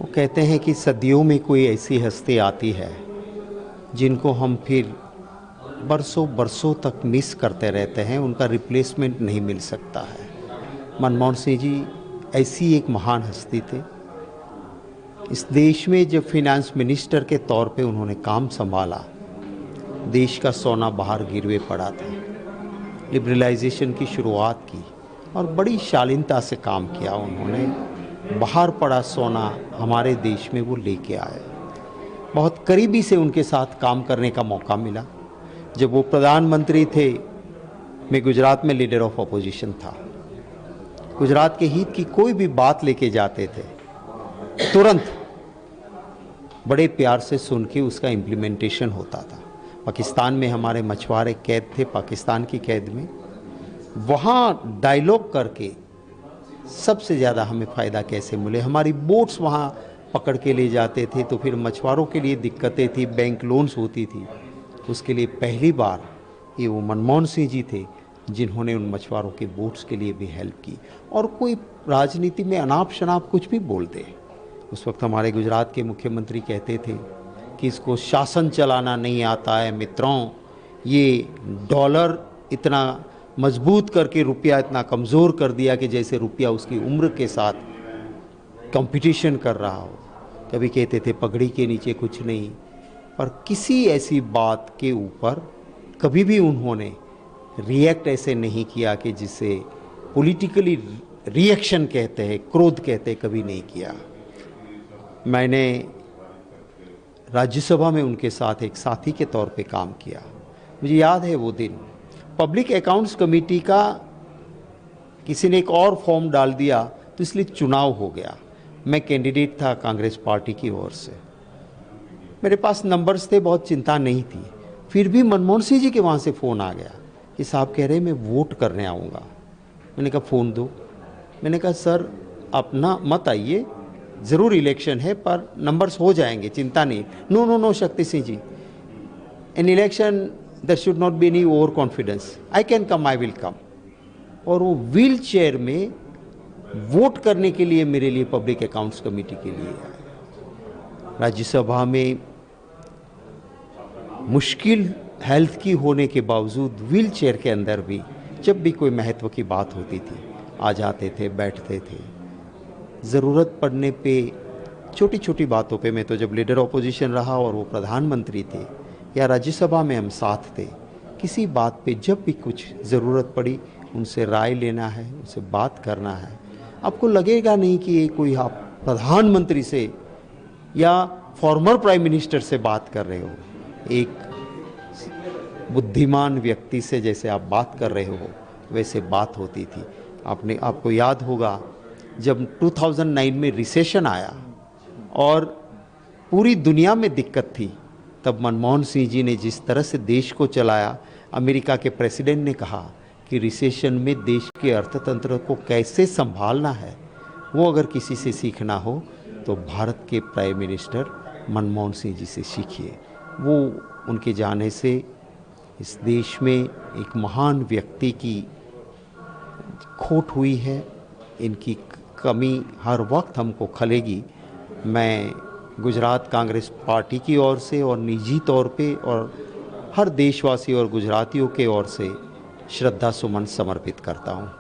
वो कहते हैं कि सदियों में कोई ऐसी हस्ती आती है जिनको हम फिर बरसों बरसों तक मिस करते रहते हैं, उनका रिप्लेसमेंट नहीं मिल सकता है। मनमोहन सिंह जी ऐसी एक महान हस्ती थे। इस देश में जब फिनेंस मिनिस्टर के तौर पे उन्होंने काम संभाला, देश का सोना बाहर गिरवे पड़ा था। लिबरलाइजेशन की शुरुआत की और बड़ी शालीनता से काम किया उन्होंने। बाहर पड़ा सोना हमारे देश में वो लेके आए। बहुत करीबी से उनके साथ काम करने का मौका मिला। जब वो प्रधानमंत्री थे, मैं गुजरात में लीडर ऑफ अपोजिशन था। गुजरात के हित की कोई भी बात लेके जाते थे, तुरंत बड़े प्यार से सुन के उसका इम्प्लीमेंटेशन होता था। पाकिस्तान में हमारे मछुआरे कैद थे, पाकिस्तान की कैद में, वहाँ डायलॉग करके सबसे ज़्यादा हमें फ़ायदा कैसे मिले। हमारी बोट्स वहाँ पकड़ के ले जाते थे तो फिर मछुआरों के लिए दिक्कतें थी, बैंक लोन्स होती थी। उसके लिए पहली बार ये वो मनमोहन सिंह जी थे जिन्होंने उन मछुआरों के बोट्स के लिए भी हेल्प की। और कोई राजनीति में अनाप शनाप कुछ भी बोल दे, उस वक्त हमारे गुजरात के मुख्यमंत्री कहते थे कि इसको शासन चलाना नहीं आता है मित्रों, ये डॉलर इतना मजबूत करके रुपया इतना कमज़ोर कर दिया कि जैसे रुपया उसकी उम्र के साथ कंपटीशन कर रहा हो। कभी कहते थे पगड़ी के नीचे कुछ नहीं, पर किसी ऐसी बात के ऊपर कभी भी उन्होंने रिएक्ट ऐसे नहीं किया कि जिसे पॉलिटिकली रिएक्शन कहते हैं, क्रोध कहते हैं, कभी नहीं किया। मैंने राज्यसभा में उनके साथ एक साथी के तौर पे काम किया। मुझे याद है वो दिन, पब्लिक अकाउंट्स कमेटी का किसी ने एक और फॉर्म डाल दिया तो इसलिए चुनाव हो गया। मैं कैंडिडेट था कांग्रेस पार्टी की ओर से, मेरे पास नंबर्स थे, बहुत चिंता नहीं थी। फिर भी मनमोहन सिंह जी के वहाँ से फ़ोन आ गया कि साहब कह रहे मैं वोट करने आऊँगा। मैंने कहा फ़ोन दो। मैंने कहा सर अपना मत आइए, ज़रूर इलेक्शन है पर नंबर्स हो जाएंगे, चिंता नहीं। No no no Shakti Singh ji, in election there should not be any over confidence, I can come, I will come. और वो व्हील चेयर में वोट करने के लिए मेरे लिए पब्लिक अकाउंट्स कमेटी के लिए आए। राज्यसभा में मुश्किल हेल्थ की होने के बावजूद व्हील चेयर के अंदर भी जब भी कोई महत्व की बात होती थी आ जाते थे, बैठते थे। ज़रूरत पड़ने पे छोटी छोटी बातों पे, मैं तो जब लीडर ऑपोजिशन रहा और वो प्रधानमंत्री थे या राज्यसभा में हम साथ थे, किसी बात पे जब भी कुछ ज़रूरत पड़ी उनसे राय लेना है, उनसे बात करना है। आपको लगेगा नहीं कि ये कोई आप प्रधानमंत्री से या फॉर्मर प्राइम मिनिस्टर से बात कर रहे हो, एक बुद्धिमान व्यक्ति से जैसे आप बात कर रहे हो वैसे बात होती थी। आपको याद होगा जब 2009 में रिसेशन आया और पूरी दुनिया में दिक्कत थी, तब मनमोहन सिंह जी ने जिस तरह से देश को चलाया, अमेरिका के प्रेसिडेंट ने कहा कि रिसेशन में देश के अर्थतंत्र को कैसे संभालना है, वो अगर किसी से सीखना हो तो भारत के प्राइम मिनिस्टर मनमोहन सिंह जी से सीखिए। वो उनके जाने से इस देश में एक महान व्यक्ति की खोट हुई है। इनकी कमी हर वक्त हमको खलेगी। मैं गुजरात कांग्रेस पार्टी की ओर से और निजी तौर पे और हर देशवासी और गुजरातियों के ओर से श्रद्धा सुमन समर्पित करता हूँ।